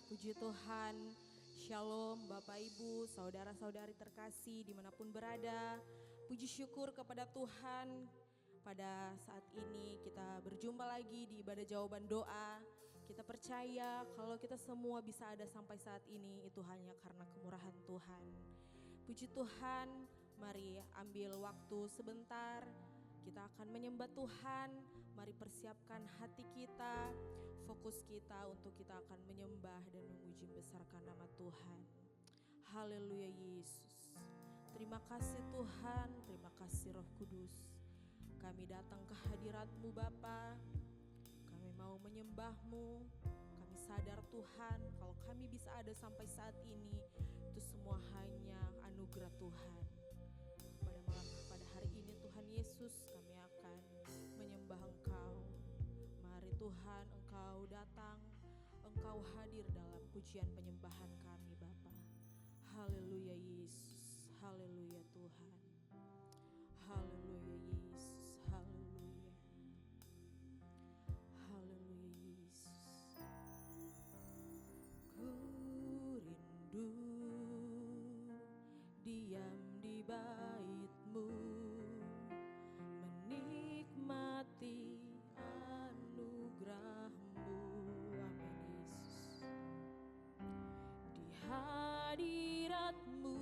Puji Tuhan. Shalom Bapak Ibu, saudara-saudari terkasih dimanapun berada. Puji syukur kepada Tuhan. Pada saat ini kita berjumpa lagi di ibadah jawaban doa. Kita percaya kalau kita semua bisa ada sampai saat ini itu hanya karena kemurahan Tuhan. Puji Tuhan, mari ambil waktu sebentar. Kita akan menyembah Tuhan, mari persiapkan hati kita, fokus kita untuk kita akan menyembah dan memuji besarkan nama Tuhan. Haleluya Yesus. Terima kasih Tuhan, terima kasih Roh Kudus. Kami datang ke hadirat-Mu Bapa, kami mau menyembah-Mu, kami sadar Tuhan kalau kami bisa ada sampai saat ini, itu semua hanya anugerah Tuhan. Pada hari ini Tuhan Yesus kami akan menyembah Engkau. Mari Tuhan Engkau datang, Engkau hadir dalam pujian penyembahan kami Bapa. Haleluya Yesus, haleluya Tuhan. Haleluya Yesus, haleluya. Haleluya Yesus. Ku rindu diam di bait-Mu, menikmati anugerah-Mu. Amin Yesus. Di hadirat-Mu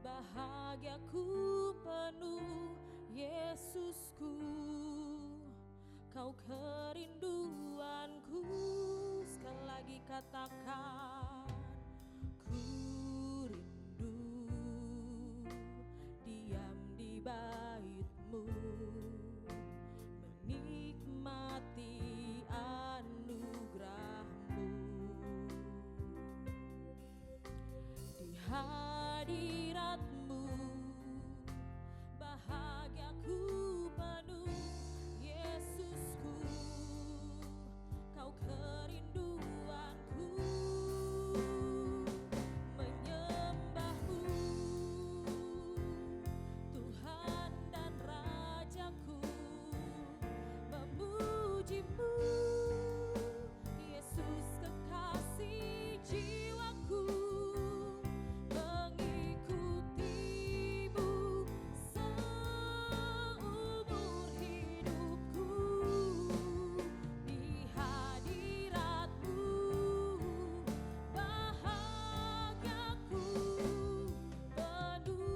bahagiaku penuh Yesusku, Kau kerinduanku. Sekali lagi katakan, ku rindu diam di bait-Mu, menikmati anugerah-Mu. Di hadirat-Mu bahagiaku penuh Yesusku, Kau kerinduanku. Menyembah-Mu Tuhan dan Rajaku, memuji-Mu Yesus kekasih jiwaku, mengikuti-Mu seumur hidupku. Di hadirat-Mu bahagiaku penuh.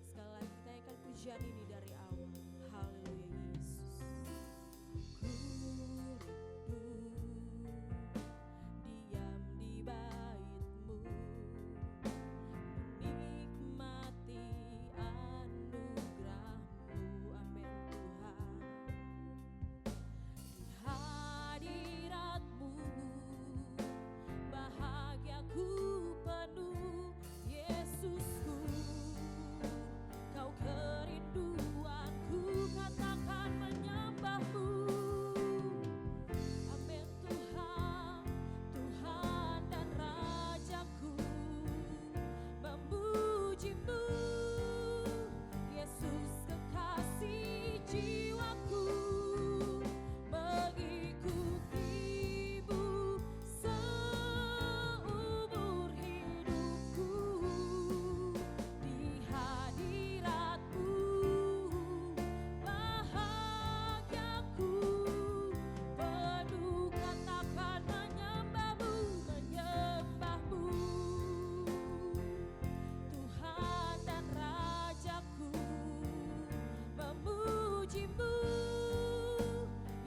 Sekali lagi kita akan pujian ini dari awal. Haleluya Yesus. Ku rindu diam di bait-Mu, menikmati anugerah-Mu. Amin Tuhan. Di hadirat-Mu bahagiaku penuh Yesusku, Kau kerinduanku. Katakan menyembah-Mu. Amin Tuhan, Tuhan dan Rajaku, memuji-Mu Yesus kekasih jiwaku, mengikuti-Mu seumur hidupku. Di hadirat-Mu bahagiaku penuh. Katakan menyembah-Mu, menyembah-Mu Tuhan dan Rajaku, memuji-Mu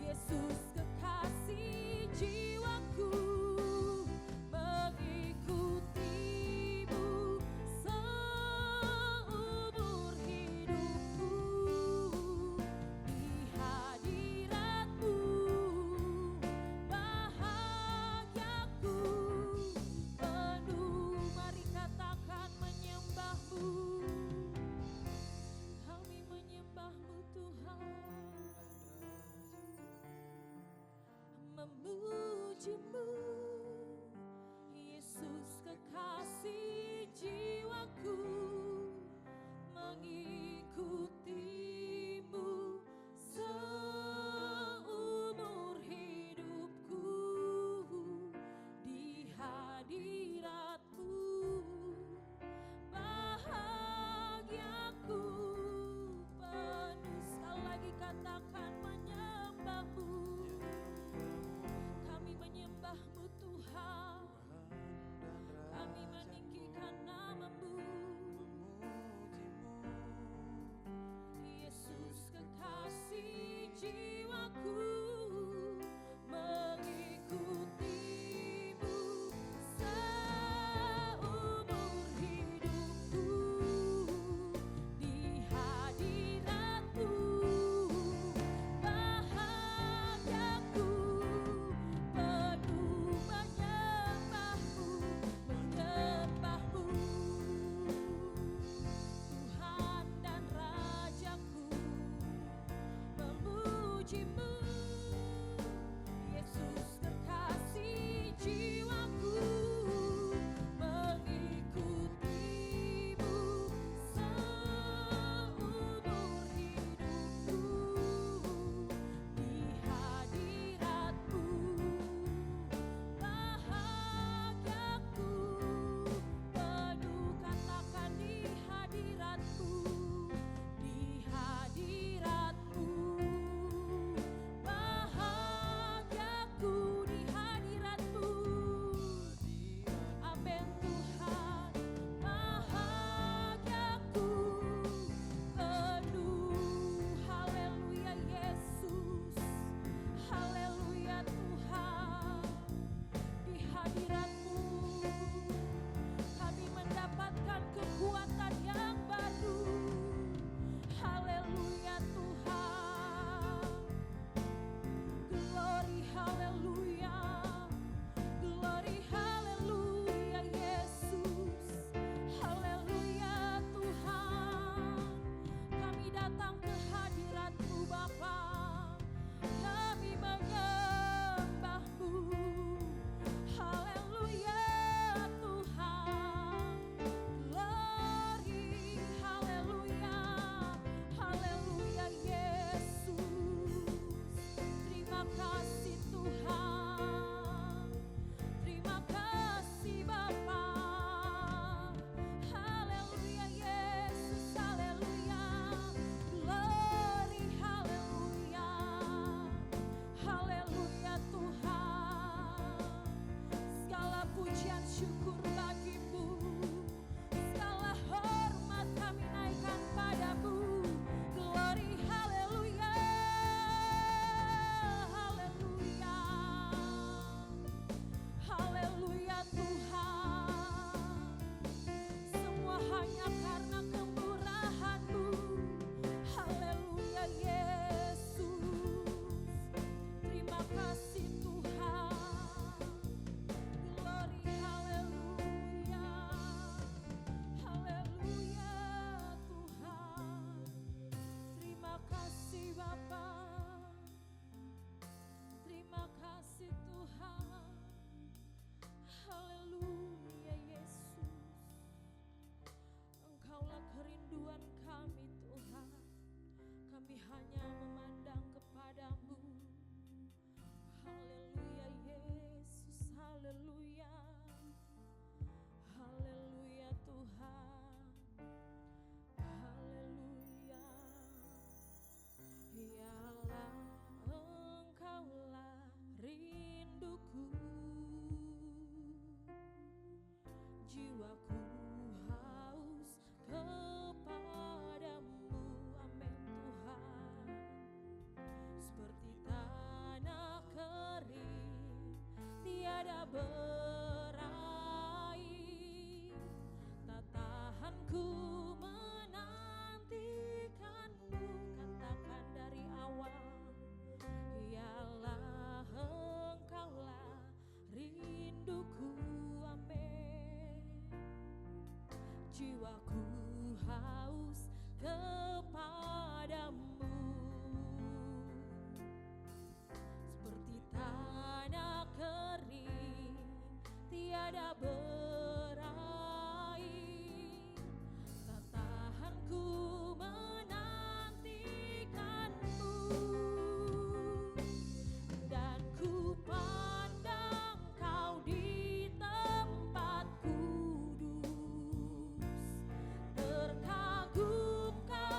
Yesus kekasih jiwaku, mengikuti-Mu seumur hidupku. Di hadirat-Mu bahagiaku penuh. Mari katakan menyembah-Mu. Kami menyembah-Mu Tuhan, memuji-Mu Yesus kekasih jiwaku, mengikuti-Mu seumur hidupku. Jiwaku haus kepadamu, seperti tanah kering tiada berair. Tak tahan ku menantikanmu, dan ku pandang kau di tempat kudus. Terkagum kau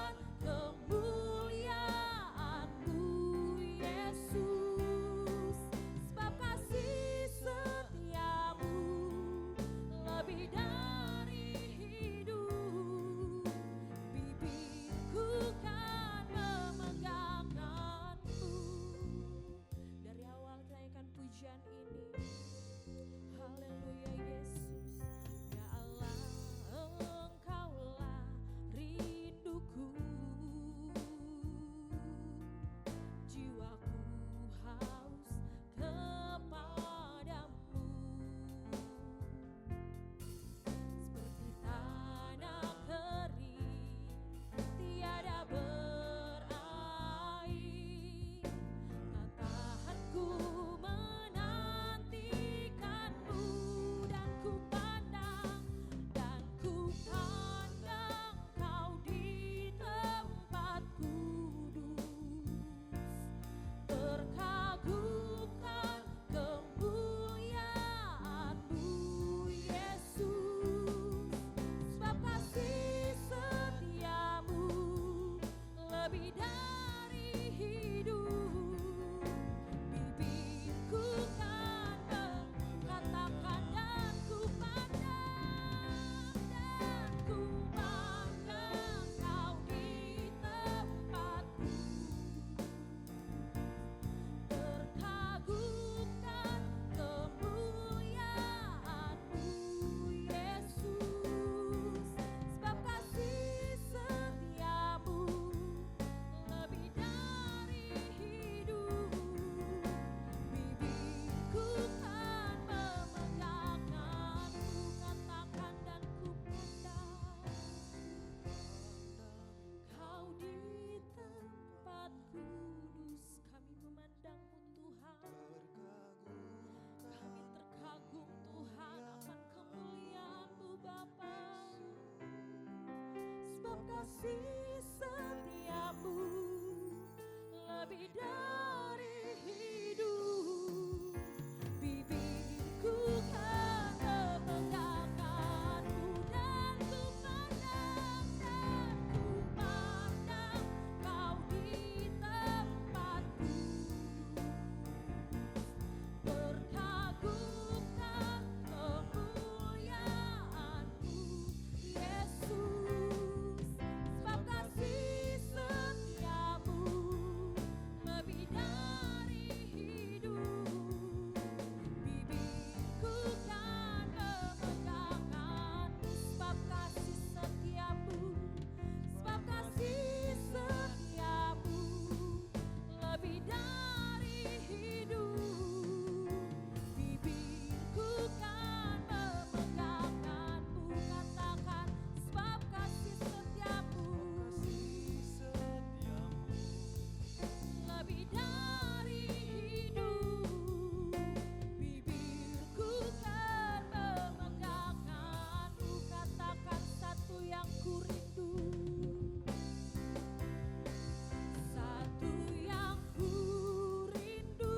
kasih setiamu lebih dari hidup. Bibirku kan memegangkanmu dan ku pandang kau di tempat duduk. Berkagumkan kemuliaan-Mu, Yesus, sebab kasih setiamu lebih dari hidup. Bibirku kan memegangkan-Mu, sebab kasih setiamu, sebab kasih setiamu lebih dari hidup. Bibirku kan memegangkan-Mu, katakan sebab kasih setiamu lebih dari hidup. Bibirku kan memegangkan-Mu, katakan satu yang ku rindu. Satu yang ku rindu,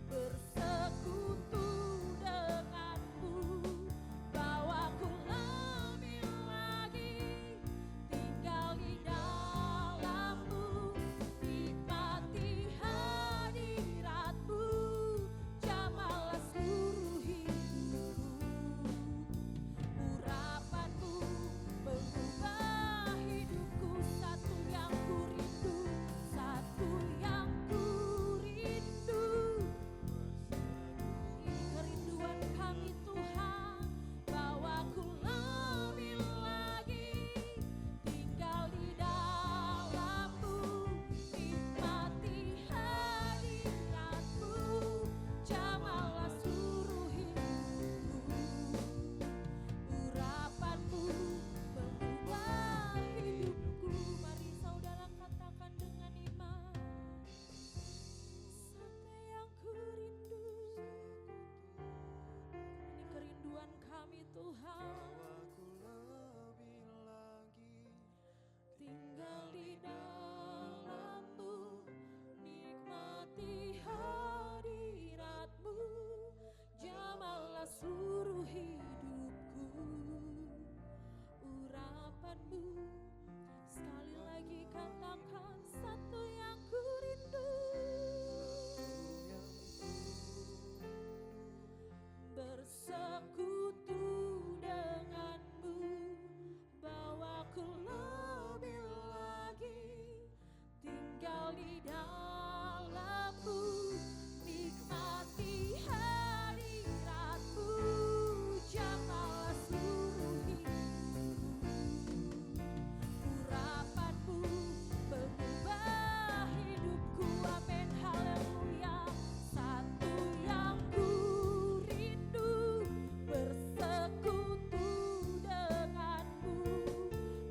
bersekutu denganmu, bawaku lebih lagi, tinggal di dalammu, nikmati hadiratmu, jamahlah seluruh hidupku. Urapanmu mengubah hidupku, satu yang ku rindu, satu yang ku rindu. Ini kerinduan kami Tuhan, bawaku lebih lagi, tinggal di dalammu, nikmati hadiratmu, jamahlah seluruh hidupku. Urapanmu mengubah hidupku. Mari saudara katakan dengan iman. Satu yang ku rindu. Ini kerinduan kami Tuhan. Tinggal di dalammu, nikmati hadiratmu, jamahlah seluruh hidupku. Urapanmu, sekali lagi katakan satu yang ku rindu. Bersekutu denganmu, bawaku lebih lagi, tinggal di dalammu, nikmati hadiratmu, jamahlah seluruh hidupku. Urapanmu mengubah hidupku, amin, haleluya. Satu yang ku rindu, bersekutu denganmu,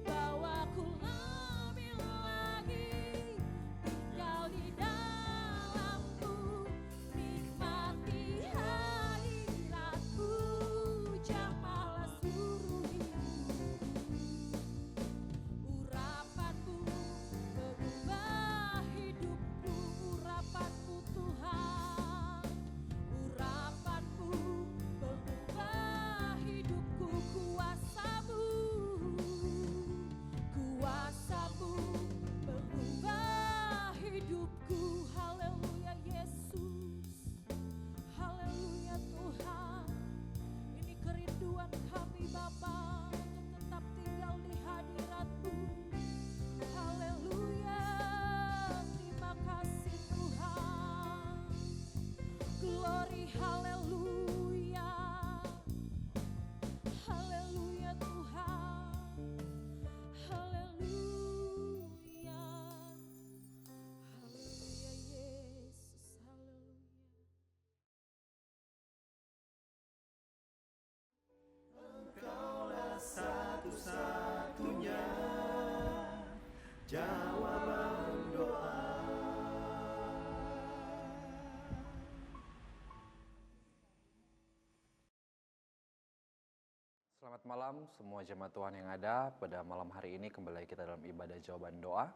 bawaku lebih lagi, tinggal di dalammu, nikmati hadiratmu, jamahlah seluruh hidupku. Urapanmu mengubah hidupku, urapanmu Tuhan. Urapanmu mengubah hidupku, kuasamu, kuasamu mengubah hidupku. Haleluya Yesus, haleluya Tuhan. Ini kerinduan kami Bapa, untuk tetap tinggal di hadirat-Mu. Haleluya, terima kasih Tuhan. Glory, haleluya. Haleluya Tuhan. Haleluya. Haleluya Yesus, haleluya. Engkaulah satu-satunya jawaban doa. Selamat malam semua jemaat Tuhan yang ada. Pada malam hari ini kembali kita dalam ibadah jawaban doa.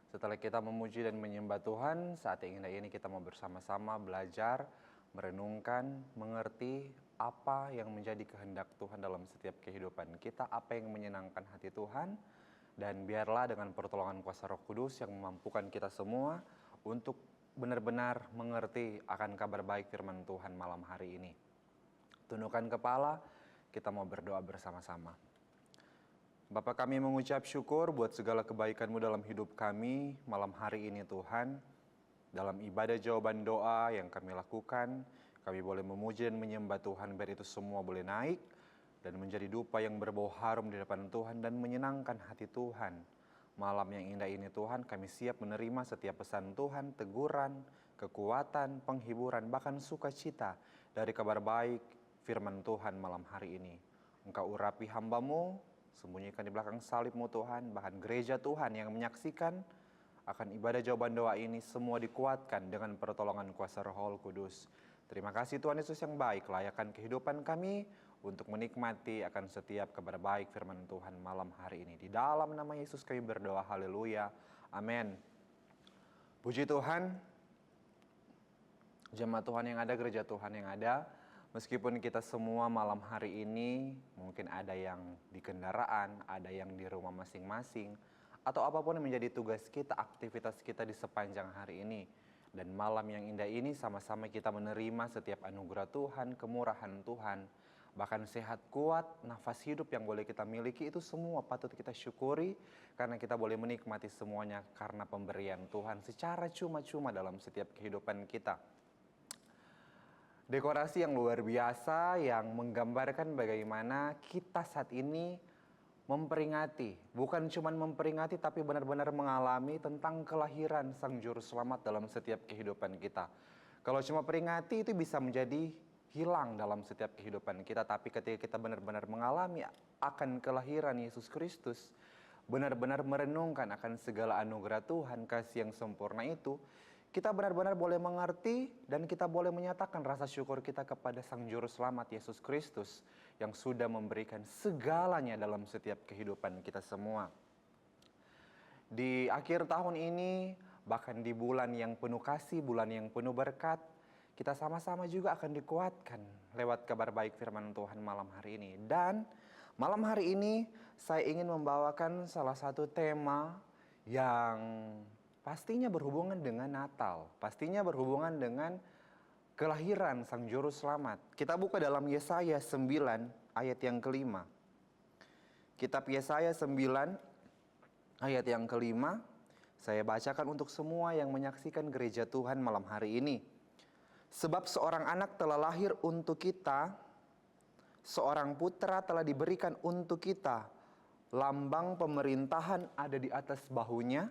Setelah kita memuji dan menyembah Tuhan, saat yang indah ini kita mau bersama-sama belajar, merenungkan, mengerti apa yang menjadi kehendak Tuhan dalam setiap kehidupan kita, apa yang menyenangkan hati Tuhan. Dan biarlah dengan pertolongan kuasa Roh Kudus yang memampukan kita semua untuk benar-benar mengerti akan kabar baik firman Tuhan malam hari ini. Tundukkan kepala, kita mau berdoa bersama-sama. Bapa, kami mengucap syukur buat segala kebaikan-Mu dalam hidup kami malam hari ini Tuhan. Dalam ibadah jawaban doa yang kami lakukan, kami boleh memuji dan menyembah Tuhan biar itu semua boleh naik dan menjadi dupa yang berbau harum di depan Tuhan dan menyenangkan hati Tuhan. Malam yang indah ini Tuhan, kami siap menerima setiap pesan Tuhan, teguran, kekuatan, penghiburan, bahkan sukacita dari kabar baik firman Tuhan malam hari ini. Engkau urapi hamba-Mu, sembunyikan di belakang salib-Mu Tuhan, bahkan gereja Tuhan yang menyaksikan akan ibadah jawaban doa ini semua dikuatkan dengan pertolongan kuasa Roh Kudus. Terima kasih Tuhan Yesus yang baik, layakkan kehidupan kami untuk menikmati akan setiap kabar baik firman Tuhan malam hari ini. Di dalam nama Yesus kami berdoa, haleluya, amin. Puji Tuhan, jemaat Tuhan yang ada, gereja Tuhan yang ada, meskipun kita semua malam hari ini mungkin ada yang di kendaraan, ada yang di rumah masing-masing, atau apapun yang menjadi tugas kita, aktivitas kita di sepanjang hari ini. Dan malam yang indah ini sama-sama kita menerima setiap anugerah Tuhan, kemurahan Tuhan, bahkan sehat kuat, nafas hidup yang boleh kita miliki, itu semua patut kita syukuri karena kita boleh menikmati semuanya karena pemberian Tuhan secara cuma-cuma dalam setiap kehidupan kita. Dekorasi yang luar biasa yang menggambarkan bagaimana kita saat ini memperingati, bukan cuma memperingati tapi benar-benar mengalami tentang kelahiran Sang Juru Selamat dalam setiap kehidupan kita. Kalau cuma peringati itu bisa menjadi hilang dalam setiap kehidupan kita, tapi ketika kita benar-benar mengalami akan kelahiran Yesus Kristus, benar-benar merenungkan akan segala anugerah Tuhan, kasih yang sempurna itu, kita benar-benar boleh mengerti dan kita boleh menyatakan rasa syukur kita kepada Sang Juru Selamat Yesus Kristus yang sudah memberikan segalanya dalam setiap kehidupan kita semua. Di akhir tahun ini, bahkan di bulan yang penuh kasih, bulan yang penuh berkat, kita sama-sama juga akan dikuatkan lewat kabar baik firman Tuhan malam hari ini. Dan malam hari ini saya ingin membawakan salah satu tema yang pastinya berhubungan dengan Natal, pastinya berhubungan dengan kelahiran Sang Juru Selamat. Kita buka dalam Yesaya 9 ayat yang kelima. Kitab Yesaya 9 ayat yang kelima, saya bacakan untuk semua yang menyaksikan gereja Tuhan malam hari ini. Sebab seorang anak telah lahir untuk kita, seorang putra telah diberikan untuk kita, lambang pemerintahan ada di atas bahunya,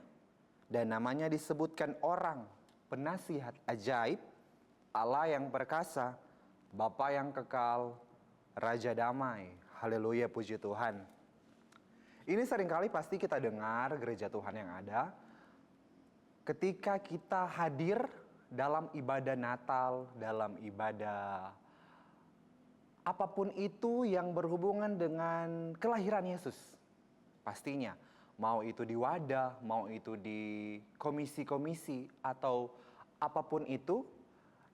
dan namanya disebutkan orang, penasihat ajaib, Allah yang perkasa, Bapa yang kekal, Raja damai. Haleluya, puji Tuhan. Ini seringkali pasti kita dengar gereja Tuhan yang ada ketika kita hadir dalam ibadah Natal, dalam ibadah apapun itu yang berhubungan dengan kelahiran Yesus. Pastinya, mau itu di wadah, mau itu di komisi-komisi, atau apapun itu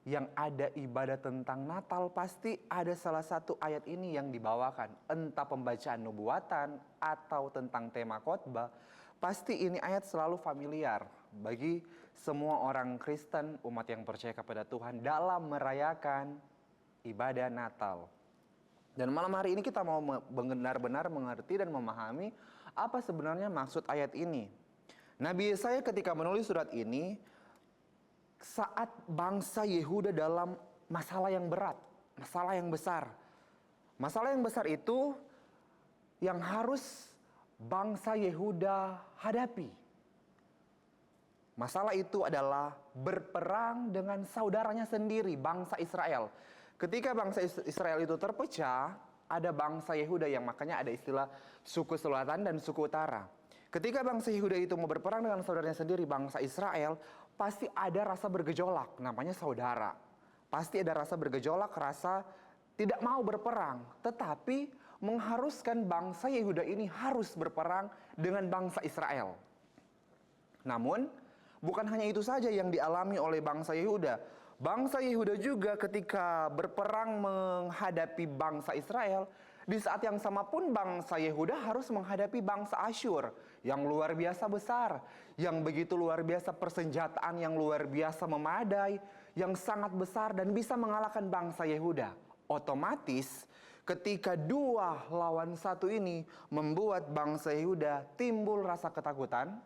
yang ada ibadah tentang Natal, pasti ada salah satu ayat ini yang dibawakan. Entah pembacaan nubuatan atau tentang tema khotbah, pasti ini ayat selalu familiar bagi semua orang Kristen, umat yang percaya kepada Tuhan dalam merayakan ibadah Natal. Dan malam hari ini kita mau benar-benar mengerti dan memahami apa sebenarnya maksud ayat ini. Nabi Yesaya ketika menulis surat ini, saat bangsa Yehuda dalam masalah yang berat, masalah yang besar. Masalah yang besar itu yang harus bangsa Yehuda hadapi. Masalah itu adalah berperang dengan saudaranya sendiri, bangsa Israel. Ketika bangsa Israel itu terpecah, ada bangsa Yehuda yang makanya ada istilah suku selatan dan suku utara. Ketika bangsa Yehuda itu mau berperang dengan saudaranya sendiri, bangsa Israel, pasti ada rasa bergejolak, namanya saudara. Pasti ada rasa bergejolak, rasa tidak mau berperang. Tetapi mengharuskan bangsa Yehuda ini harus berperang dengan bangsa Israel. Namun, bukan hanya itu saja yang dialami oleh bangsa Yehuda. Bangsa Yehuda juga ketika berperang menghadapi bangsa Israel, di saat yang sama pun bangsa Yehuda harus menghadapi bangsa Asyur yang luar biasa besar, yang begitu luar biasa persenjataan yang luar biasa memadai, yang sangat besar dan bisa mengalahkan bangsa Yehuda. Otomatis ketika 2 lawan 1 ini membuat bangsa Yehuda timbul rasa ketakutan,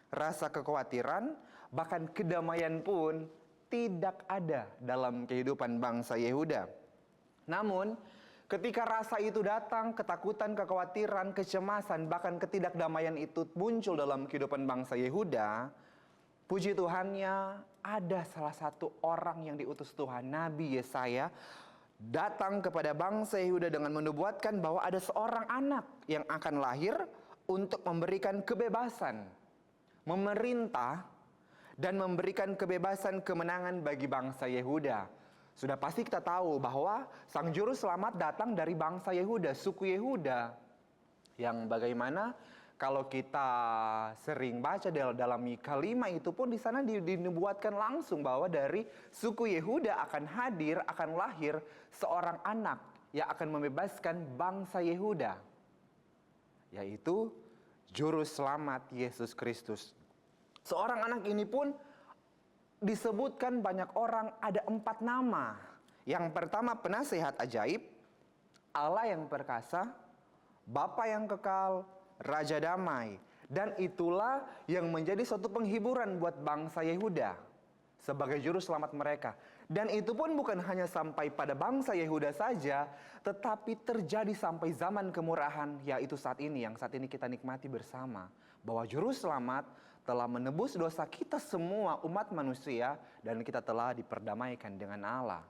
rasa kekhawatiran, bahkan kedamaian pun tidak ada dalam kehidupan bangsa Yehuda. Namun, ketika rasa itu datang, ketakutan, kekhawatiran, kecemasan, bahkan ketidakdamaian itu muncul dalam kehidupan bangsa Yehuda, puji Tuhannya ada salah satu orang yang diutus Tuhan, Nabi Yesaya, datang kepada bangsa Yehuda dengan menubuatkan bahwa ada seorang anak yang akan lahir untuk memberikan kebebasan, memerintah, dan memberikan kebebasan kemenangan bagi bangsa Yehuda. Sudah pasti kita tahu bahwa Sang Juru Selamat datang dari bangsa Yehuda, suku Yehuda. Yang bagaimana kalau kita sering baca dalam Mika 5 itu pun di sana dinubuatkan langsung bahwa dari suku Yehuda akan hadir, akan lahir seorang anak yang akan membebaskan bangsa Yehuda, yaitu Juru Selamat Yesus Kristus. Seorang anak ini pun disebutkan banyak orang, ada 4 nama. Yang pertama penasehat ajaib, Allah yang perkasa, Bapa yang kekal, Raja damai. Dan itulah yang menjadi suatu penghiburan buat bangsa Yehuda sebagai juru selamat mereka. Dan itu pun bukan hanya sampai pada bangsa Yehuda saja, tetapi terjadi sampai zaman kemurahan, yaitu saat ini, yang saat ini kita nikmati bersama. Bahwa juru selamat telah menebus dosa kita semua umat manusia dan kita telah diperdamaikan dengan Allah.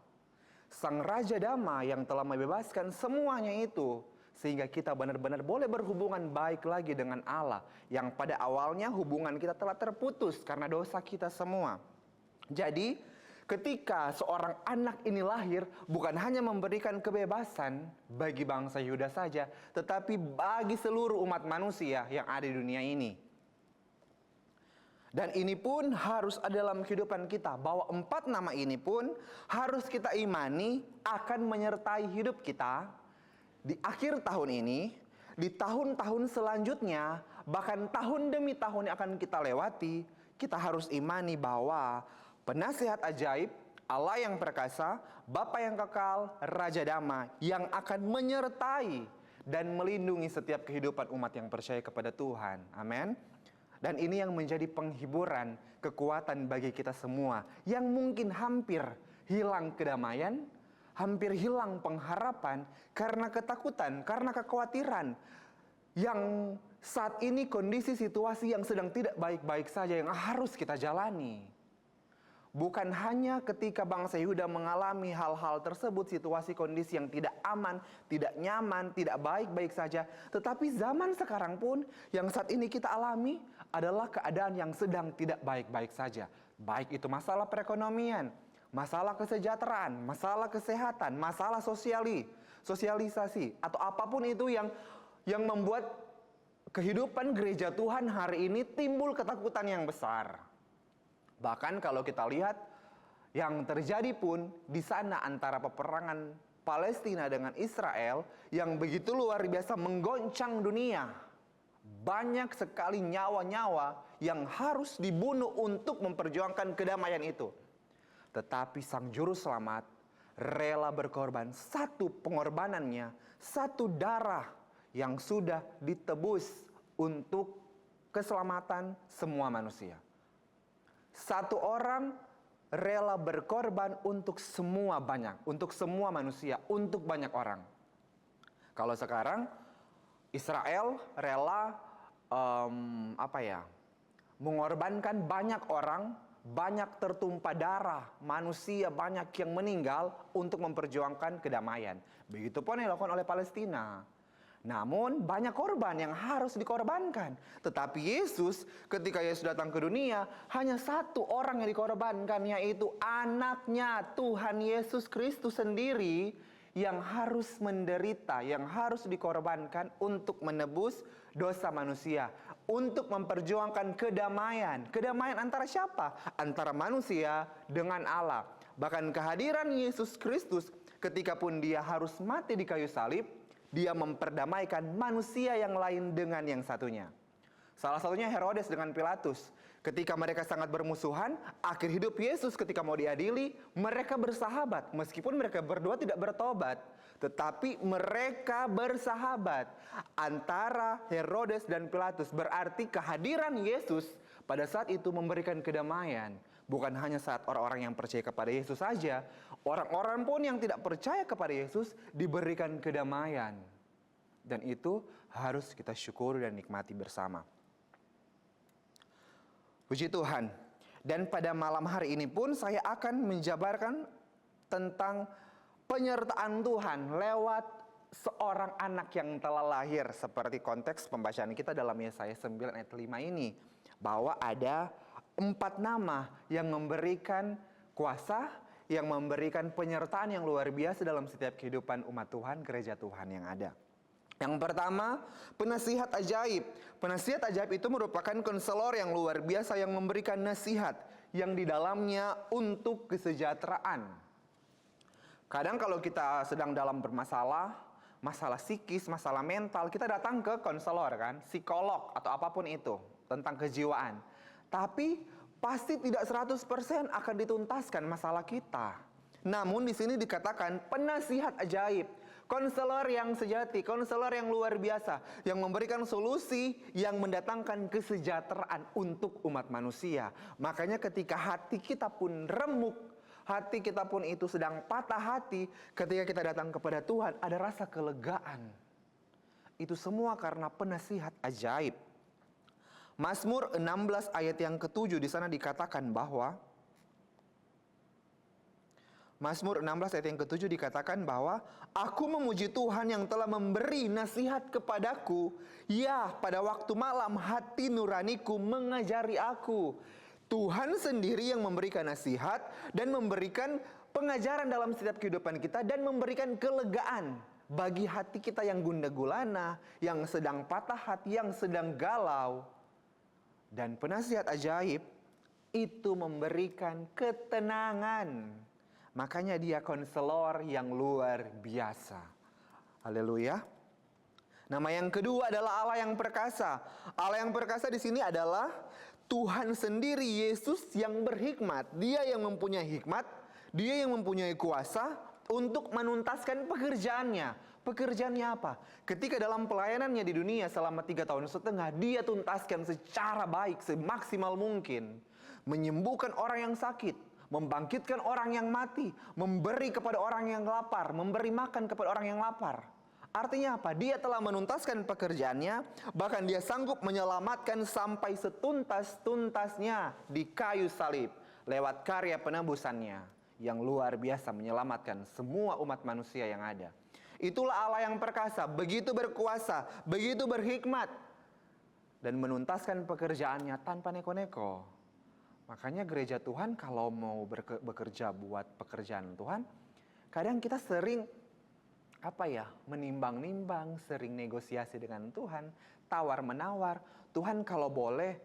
Sang Raja Damai yang telah membebaskan semuanya itu sehingga kita benar-benar boleh berhubungan baik lagi dengan Allah yang pada awalnya hubungan kita telah terputus karena dosa kita semua. Jadi ketika seorang anak ini lahir bukan hanya memberikan kebebasan bagi bangsa Yehuda saja, tetapi bagi seluruh umat manusia yang ada di dunia ini. Dan ini pun harus ada dalam kehidupan kita, bahwa 4 nama ini pun harus kita imani akan menyertai hidup kita di akhir tahun ini, di tahun-tahun selanjutnya, bahkan tahun demi tahun yang akan kita lewati. Kita harus imani bahwa penasehat ajaib, Allah yang perkasa, Bapa yang kekal, Raja damai yang akan menyertai dan melindungi setiap kehidupan umat yang percaya kepada Tuhan. Amin. Dan ini yang menjadi penghiburan, kekuatan bagi kita semua yang mungkin hampir hilang kedamaian, hampir hilang pengharapan karena ketakutan, karena kekhawatiran. Yang saat ini kondisi situasi yang sedang tidak baik-baik saja yang harus kita jalani. Bukan hanya ketika bangsa Yehuda mengalami hal-hal tersebut, situasi kondisi yang tidak aman, tidak nyaman, tidak baik-baik saja. Tetapi zaman sekarang pun yang saat ini kita alami adalah keadaan yang sedang tidak baik-baik saja. Baik itu masalah perekonomian, masalah kesejahteraan, masalah kesehatan, masalah sosialisasi, atau apapun itu yang membuat kehidupan gereja Tuhan hari ini timbul ketakutan yang besar. Bahkan kalau kita lihat yang terjadi pun di sana antara peperangan Palestina dengan Israel yang begitu luar biasa menggoncang dunia. Banyak sekali nyawa-nyawa yang harus dibunuh untuk memperjuangkan kedamaian itu. Tetapi Sang Juru Selamat rela berkorban, satu pengorbanannya, satu darah yang sudah ditebus untuk keselamatan semua manusia. Satu orang rela berkorban untuk semua manusia, untuk banyak orang. Kalau sekarang Israel rela mengorbankan banyak orang, banyak tertumpah darah, manusia banyak yang meninggal untuk memperjuangkan kedamaian. Begitupun yang dilakukan oleh Palestina. Namun banyak korban yang harus dikorbankan. Tetapi Yesus ketika Yesus datang ke dunia, hanya satu orang yang dikorbankan, yaitu anaknya Tuhan Yesus Kristus sendiri yang harus menderita, yang harus dikorbankan untuk menebus dosa manusia, untuk memperjuangkan kedamaian. Kedamaian antara siapa? Antara manusia dengan Allah. Bahkan kehadiran Yesus Kristus ketika pun dia harus mati di kayu salib, dia memperdamaikan manusia yang lain dengan yang satunya. Salah satunya Herodes dengan Pilatus. Ketika mereka sangat bermusuhan, akhir hidup Yesus ketika mau diadili, mereka bersahabat. Meskipun mereka berdua tidak bertobat, tetapi mereka bersahabat. Antara Herodes dan Pilatus berarti kehadiran Yesus pada saat itu memberikan kedamaian. Bukan hanya saat orang-orang yang percaya kepada Yesus saja, orang-orang pun yang tidak percaya kepada Yesus diberikan kedamaian. Dan itu harus kita syukuri dan nikmati bersama. Puji Tuhan. Dan pada malam hari ini pun saya akan menjabarkan tentang penyertaan Tuhan lewat seorang anak yang telah lahir. Seperti konteks pembacaan kita dalam Yesaya 9 ayat 5 ini. Bahwa ada 4 nama yang memberikan kuasa, yang memberikan penyertaan yang luar biasa dalam setiap kehidupan umat Tuhan, gereja Tuhan yang ada. Yang pertama, penasihat ajaib. Penasihat ajaib itu merupakan konselor yang luar biasa yang memberikan nasihat yang di dalamnya untuk kesejahteraan. Kadang kalau kita sedang dalam bermasalah, masalah psikis, masalah mental, kita datang ke konselor kan, psikolog atau apapun itu tentang kejiwaan. Tapi pasti tidak 100% akan dituntaskan masalah kita. Namun di sini dikatakan penasihat ajaib. Konselor yang sejati, konselor yang luar biasa, yang memberikan solusi, yang mendatangkan kesejahteraan untuk umat manusia. Makanya ketika hati kita pun remuk, hati kita pun itu sedang patah hati, ketika kita datang kepada Tuhan, ada rasa kelegaan. Itu semua karena penasihat ajaib. Mazmur 16 ayat yang ke-7 di sana dikatakan bahwa Mazmur 16 ayat yang ke-7 dikatakan bahwa aku memuji Tuhan yang telah memberi nasihat kepadaku. Ya, pada waktu malam hati nuraniku mengajari aku. Tuhan sendiri yang memberikan nasihat dan memberikan pengajaran dalam setiap kehidupan kita dan memberikan kelegaan bagi hati kita yang gundah gulana, yang sedang patah hati, yang sedang galau. Dan penasihat ajaib itu memberikan ketenangan. Makanya dia konselor yang luar biasa. Haleluya. Nama yang kedua adalah Allah yang perkasa. Allah yang perkasa di sini adalah Tuhan sendiri, Yesus yang berhikmat. Dia yang mempunyai hikmat, dia yang mempunyai kuasa untuk menuntaskan pekerjaannya. Pekerjaannya apa? Ketika dalam pelayanannya di dunia selama 3,5 tahun, dia tuntaskan secara baik, semaksimal mungkin. Menyembuhkan orang yang sakit, membangkitkan orang yang mati, memberi kepada orang yang lapar, memberi makan kepada orang yang lapar. Artinya apa? Dia telah menuntaskan pekerjaannya, bahkan dia sanggup menyelamatkan sampai setuntas-tuntasnya di kayu salib lewat karya penebusannya yang luar biasa menyelamatkan semua umat manusia yang ada. Itulah Allah yang perkasa, begitu berkuasa, begitu berhikmat, dan menuntaskan pekerjaannya tanpa neko-neko. Makanya gereja Tuhan kalau mau bekerja buat pekerjaan Tuhan, kadang kita sering menimbang-nimbang, sering negosiasi dengan Tuhan, tawar-menawar. Tuhan kalau boleh,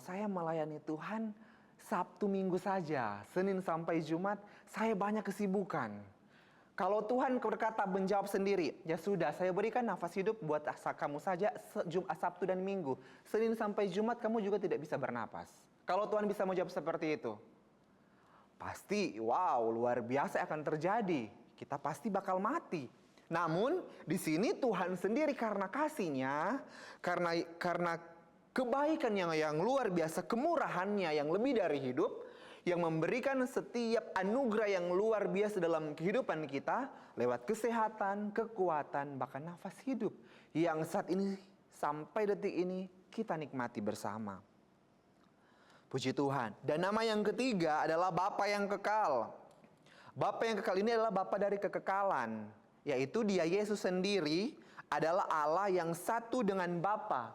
saya melayani Tuhan Sabtu Minggu saja, Senin sampai Jumat, saya banyak kesibukan. Kalau Tuhan berkata menjawab sendiri, ya sudah, saya berikan nafas hidup buat kamu saja Jumat, Sabtu dan Minggu. Senin sampai Jumat kamu juga tidak bisa bernapas. Kalau Tuhan bisa menjawab seperti itu, pasti wow, luar biasa akan terjadi. Kita pasti bakal mati. Namun di sini Tuhan sendiri karena kasih-Nya, karena kebaikan yang luar biasa, kemurahannya yang lebih dari hidup, yang memberikan setiap anugerah yang luar biasa dalam kehidupan kita lewat kesehatan, kekuatan, bahkan nafas hidup yang saat ini sampai detik ini kita nikmati bersama. Puji Tuhan. Dan nama yang ketiga adalah Bapa yang kekal. Bapa yang kekal ini adalah Bapa dari kekekalan, yaitu Dia Yesus sendiri adalah Allah yang satu dengan Bapa.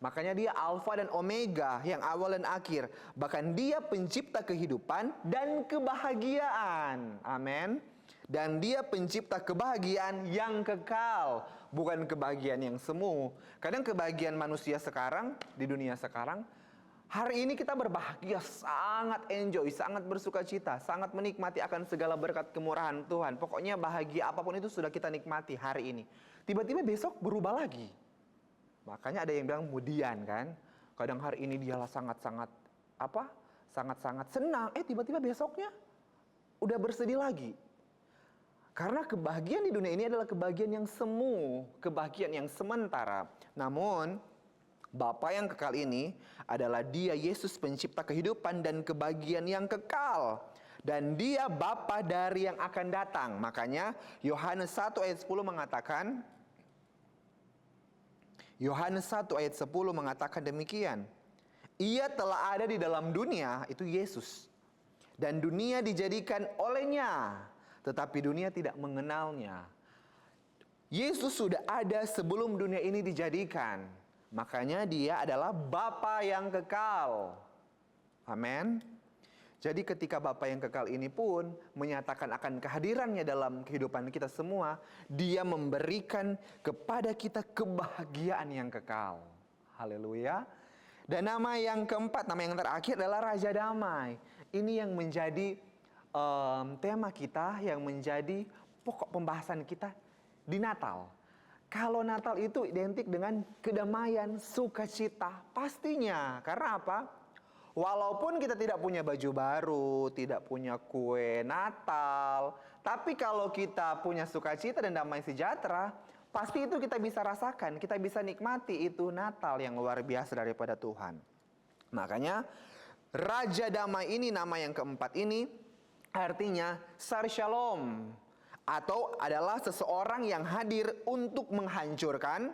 Makanya Dia Alfa dan Omega, yang awal dan akhir. Bahkan Dia pencipta kehidupan dan kebahagiaan. Amin. Dan Dia pencipta kebahagiaan yang kekal, bukan kebahagiaan yang semu. Kadang kebahagiaan manusia sekarang, di dunia sekarang, hari ini kita berbahagia, sangat enjoy, sangat bersuka cita, sangat menikmati akan segala berkat kemurahan Tuhan. Pokoknya bahagia apapun itu sudah kita nikmati hari ini. Tiba-tiba besok berubah lagi. Makanya ada yang bilang kemudian kan. Kadang hari ini dialah sangat-sangat senang. Tiba-tiba besoknya udah bersedih lagi. Karena kebahagiaan di dunia ini adalah kebahagiaan yang semu, kebahagiaan yang sementara. Namun Bapa yang kekal ini adalah Dia, Yesus, pencipta kehidupan dan kebahagiaan yang kekal. Dan Dia Bapa dari yang akan datang. Makanya Yohanes 1 ayat 10 mengatakan, Yohanes 1 ayat 10 mengatakan demikian. Ia telah ada di dalam dunia, itu Yesus. Dan dunia dijadikan olehnya, tetapi dunia tidak mengenalnya. Yesus sudah ada sebelum dunia ini dijadikan. Makanya Dia adalah Bapa yang kekal. Amin. Jadi ketika Bapa yang kekal ini pun menyatakan akan kehadirannya dalam kehidupan kita semua, Dia memberikan kepada kita kebahagiaan yang kekal. Haleluya. Dan nama yang keempat, nama yang terakhir adalah Raja Damai. Ini yang menjadi tema kita, yang menjadi pokok pembahasan kita di Natal. Kalau Natal itu identik dengan kedamaian, sukacita, pastinya. Karena apa? Walaupun kita tidak punya baju baru, tidak punya kue Natal, tapi kalau kita punya sukacita dan damai sejahtera, pasti itu kita bisa rasakan, kita bisa nikmati itu Natal yang luar biasa daripada Tuhan. Makanya Raja Damai ini, nama yang keempat ini, artinya Sar Shalom, atau adalah seseorang yang hadir untuk menghancurkan,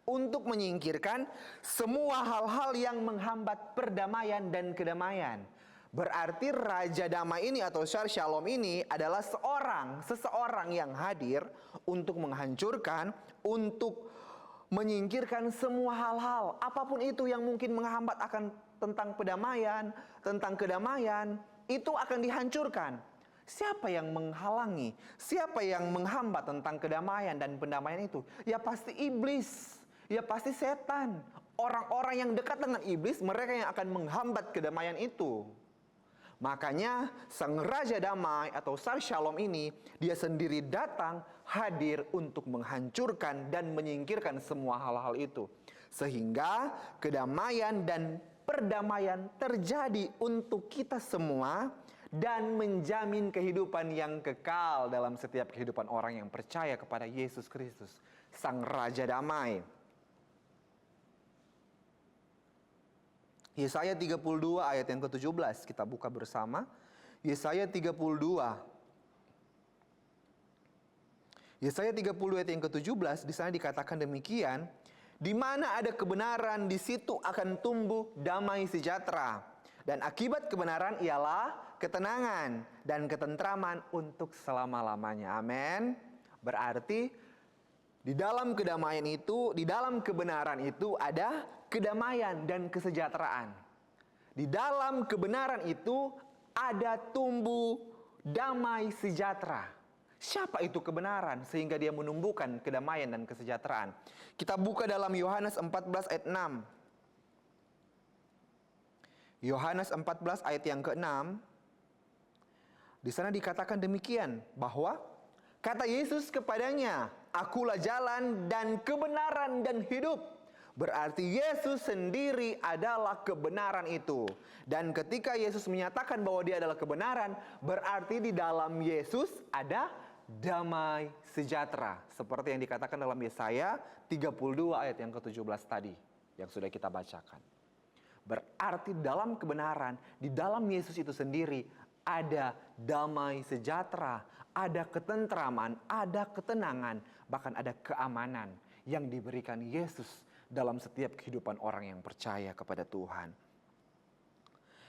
untuk menyingkirkan semua hal-hal yang menghambat perdamaian dan kedamaian. Berarti Raja Damai ini atau Sar Shalom ini adalah seseorang yang hadir untuk menghancurkan, untuk menyingkirkan semua hal-hal, apapun itu yang mungkin menghambat akan tentang pendamaian, tentang kedamaian, itu akan dihancurkan. Siapa yang menghalangi? Siapa yang menghambat tentang kedamaian dan pendamaian itu? Ya pasti iblis, ya pasti setan. Orang-orang yang dekat dengan iblis, mereka yang akan menghambat kedamaian itu. Makanya Sang Raja Damai atau Sar Shalom ini, Dia sendiri datang hadir untuk menghancurkan dan menyingkirkan semua hal-hal itu. Sehingga kedamaian dan perdamaian terjadi untuk kita semua dan menjamin kehidupan yang kekal dalam setiap kehidupan orang yang percaya kepada Yesus Kristus, Sang Raja Damai. Yesaya 32 ayat yang ke-17, kita buka bersama. Yesaya 32. Yesaya 30 ayat yang ke-17, di sana dikatakan demikian, di mana ada kebenaran, di situ akan tumbuh damai sejahtera. Dan akibat kebenaran ialah ketenangan dan ketentraman untuk selama-lamanya. Amin. Berarti di dalam kedamaian itu, di dalam kebenaran itu ada kedamaian dan kesejahteraan. Di dalam kebenaran itu ada tumbuh damai sejahtera. Siapa itu kebenaran sehingga dia menumbuhkan kedamaian dan kesejahteraan? Kita buka dalam Yohanes 14 ayat 6. Yohanes 14 ayat yang ke-6. Di sana dikatakan demikian, bahwa kata Yesus kepadanya, "Akulah jalan dan kebenaran dan hidup." Berarti Yesus sendiri adalah kebenaran itu. Dan ketika Yesus menyatakan bahwa Dia adalah kebenaran, berarti di dalam Yesus ada damai sejahtera. Seperti yang dikatakan dalam Yesaya 32 ayat yang ke-17 tadi, yang sudah kita bacakan. Berarti dalam kebenaran, di dalam Yesus itu sendiri ada damai sejahtera, ada ketentraman, ada ketenangan, bahkan ada keamanan yang diberikan Yesus dalam setiap kehidupan orang yang percaya kepada Tuhan.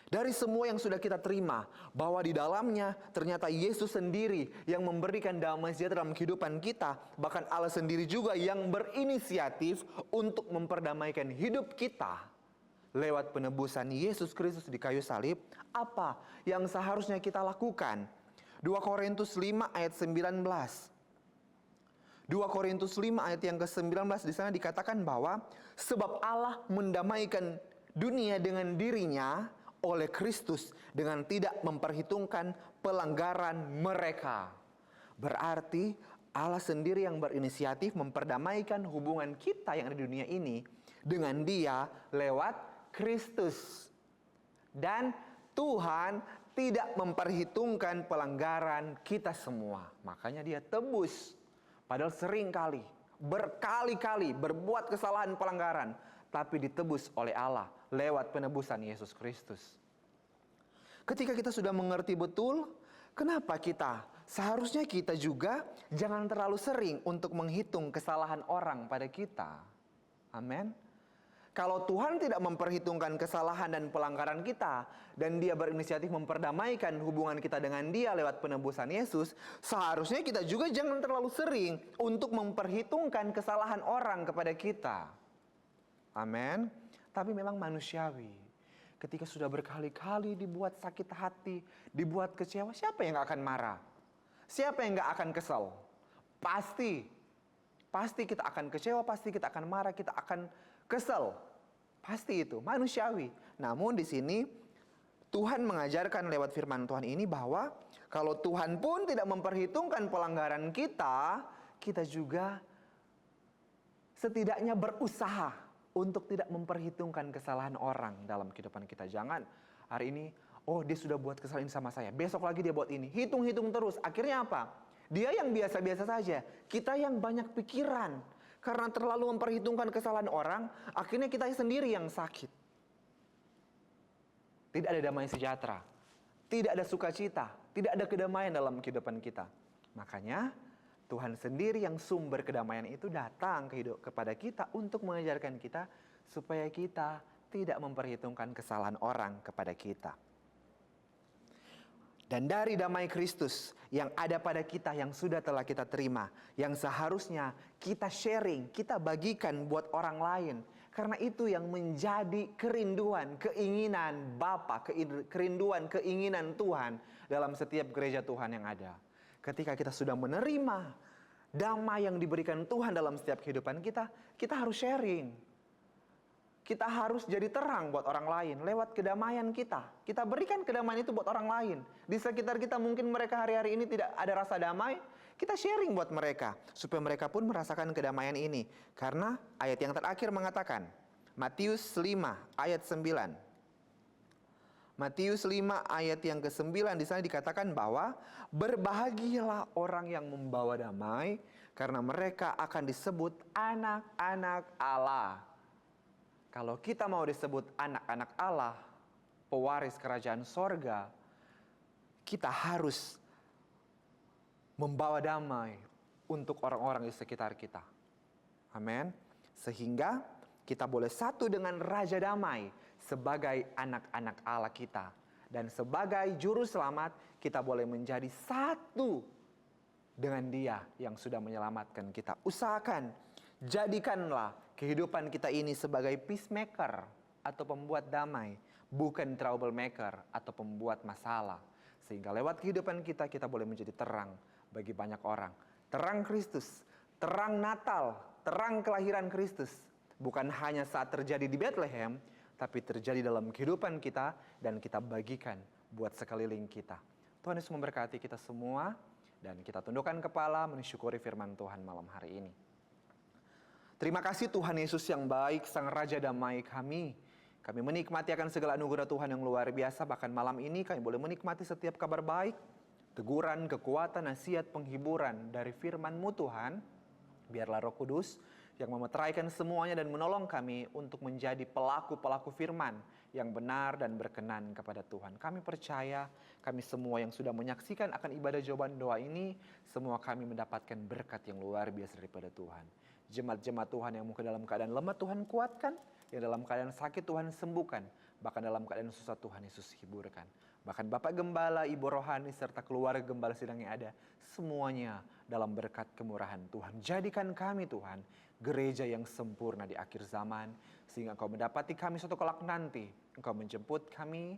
Dari semua yang sudah kita terima, bahwa di dalamnya ternyata Yesus sendiri yang memberikan damai sejahtera dalam kehidupan kita. Bahkan Allah sendiri juga yang berinisiatif untuk memperdamaikan hidup kita lewat penebusan Yesus Kristus di kayu salib. Apa yang seharusnya kita lakukan? 2 Korintus 5 ayat 19. 2 Korintus 5 ayat yang ke-19 di sana dikatakan bahwa sebab Allah mendamaikan dunia dengan dirinya oleh Kristus dengan tidak memperhitungkan pelanggaran mereka. Berarti Allah sendiri yang berinisiatif memperdamaikan hubungan kita yang ada di dunia ini dengan Dia lewat Kristus. Dan Tuhan tidak memperhitungkan pelanggaran kita semua. Makanya Dia tebus. Padahal sering kali, berkali-kali berbuat kesalahan pelanggaran, tapi ditebus oleh Allah lewat penebusan Yesus Kristus. Ketika kita sudah mengerti betul, kenapa seharusnya kita juga jangan terlalu sering untuk menghitung kesalahan orang pada kita. Amin. Kalau Tuhan tidak memperhitungkan kesalahan dan pelanggaran kita, dan Dia berinisiatif memperdamaikan hubungan kita dengan Dia lewat penebusan Yesus, seharusnya kita juga jangan terlalu sering untuk memperhitungkan kesalahan orang kepada kita. Amin. Tapi memang manusiawi. Ketika sudah berkali-kali dibuat sakit hati, dibuat kecewa, siapa yang gak akan marah? Siapa yang gak akan kesal? Pasti kita akan kecewa, pasti kita akan marah, kita akan kesal. Pasti itu, manusiawi. Namun di sini Tuhan mengajarkan lewat firman Tuhan ini bahwa kalau Tuhan pun tidak memperhitungkan pelanggaran kita, kita juga setidaknya berusaha untuk tidak memperhitungkan kesalahan orang dalam kehidupan kita. Jangan hari ini, oh dia sudah buat kesalahan sama saya, besok lagi dia buat ini. Hitung-hitung terus, akhirnya apa? Dia yang biasa-biasa saja, kita yang banyak pikiran. Karena terlalu memperhitungkan kesalahan orang, akhirnya kita sendiri yang sakit. Tidak ada damai sejahtera, tidak ada sukacita, tidak ada kedamaian dalam kehidupan kita. Makanya Tuhan sendiri yang sumber kedamaian itu datang kepada kita untuk mengajarkan kita supaya kita tidak memperhitungkan kesalahan orang kepada kita. Dan dari damai Kristus yang ada pada kita, yang sudah telah kita terima, yang seharusnya kita sharing, kita bagikan buat orang lain. Karena itu yang menjadi kerinduan, keinginan Bapa, kerinduan, keinginan Tuhan dalam setiap gereja Tuhan yang ada. Ketika kita sudah menerima damai yang diberikan Tuhan dalam setiap kehidupan kita, kita harus sharing. Kita harus jadi terang buat orang lain lewat kedamaian kita. Kita berikan kedamaian itu buat orang lain. Di sekitar kita mungkin mereka hari-hari ini tidak ada rasa damai. Kita sharing buat mereka supaya mereka pun merasakan kedamaian ini. Karena ayat yang terakhir mengatakan, Matius 5 ayat 9. Matius 5 ayat yang ke-9 di sana dikatakan bahwa berbahagialah orang yang membawa damai karena mereka akan disebut anak-anak Allah. Kalau kita mau disebut anak-anak Allah, pewaris kerajaan sorga, kita harus membawa damai untuk orang-orang di sekitar kita. Amin. Sehingga kita boleh satu dengan Raja Damai sebagai anak-anak Allah kita. Dan sebagai juru selamat, kita boleh menjadi satu dengan Dia yang sudah menyelamatkan kita. Usahakan, jadikanlah kehidupan kita ini sebagai peacemaker atau pembuat damai, bukan troublemaker atau pembuat masalah. Sehingga lewat kehidupan kita, kita boleh menjadi terang bagi banyak orang. Terang Kristus, terang Natal, terang kelahiran Kristus. Bukan hanya saat terjadi di Bethlehem, tapi terjadi dalam kehidupan kita dan kita bagikan buat sekeliling kita. Tuhan Yesus memberkati kita semua dan kita tundukkan kepala mensyukuri firman Tuhan malam hari ini. Terima kasih Tuhan Yesus yang baik, Sang Raja Damai kami. Kami menikmati akan segala anugerah Tuhan yang luar biasa. Bahkan malam ini kami boleh menikmati setiap kabar baik, teguran, kekuatan, nasihat, penghiburan dari firman-Mu Tuhan. Biarlah Roh Kudus yang memeteraikan semuanya dan menolong kami untuk menjadi pelaku-pelaku firman yang benar dan berkenan kepada Tuhan. Kami percaya kami semua yang sudah menyaksikan akan ibadah jawaban doa ini, semua kami mendapatkan berkat yang luar biasa daripada Tuhan. Jemaat-jemaat Tuhan yang mungkin dalam keadaan lemah Tuhan kuatkan, yang dalam keadaan sakit Tuhan sembuhkan, bahkan dalam keadaan susah Tuhan Yesus hiburkan. Bahkan Bapak Gembala, Ibu Rohani, serta keluarga Gembala Sidang yang ada, semuanya dalam berkat kemurahan Tuhan. Jadikan kami Tuhan, gereja yang sempurna di akhir zaman, sehingga Engkau mendapati kami suatu kelak nanti. Engkau menjemput kami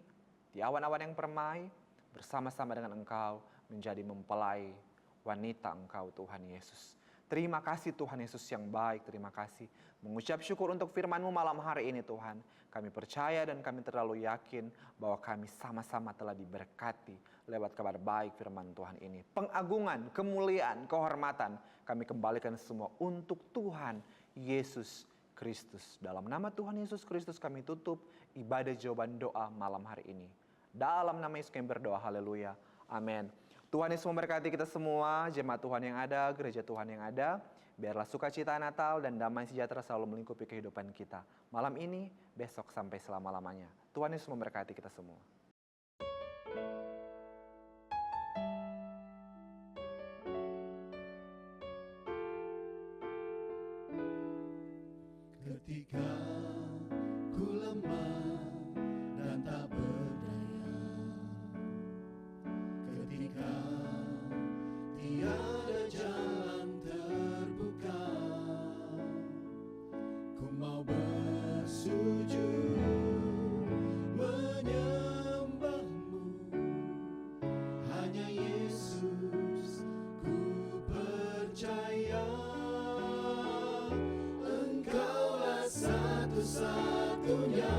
di awan-awan yang permai, bersama-sama dengan Engkau, menjadi mempelai wanita Engkau Tuhan Yesus. Terima kasih Tuhan Yesus yang baik, terima kasih. Mengucap syukur untuk firman-Mu malam hari ini Tuhan. Kami percaya dan kami terlalu yakin bahwa kami sama-sama telah diberkati lewat kabar baik firman Tuhan ini. Pengagungan, kemuliaan, kehormatan kami kembalikan semua untuk Tuhan Yesus Kristus. Dalam nama Tuhan Yesus Kristus kami tutup ibadah jawaban doa malam hari ini. Dalam nama Yesus kami berdoa, haleluya, amin. Tuhan Yesus memberkati kita semua, jemaat Tuhan yang ada, gereja Tuhan yang ada. Biarlah sukacita Natal dan damai sejahtera selalu melingkupi kehidupan kita. Malam ini, besok sampai selama-lamanya. Tuhan Yesus memberkati kita semua. Ketika ku lemah dan tak berdaya, ketika tiada jalan terbuka, ku mau bersujud menyembah-Mu. Hanya Yesus ku percaya, Engkaulah satu-satunya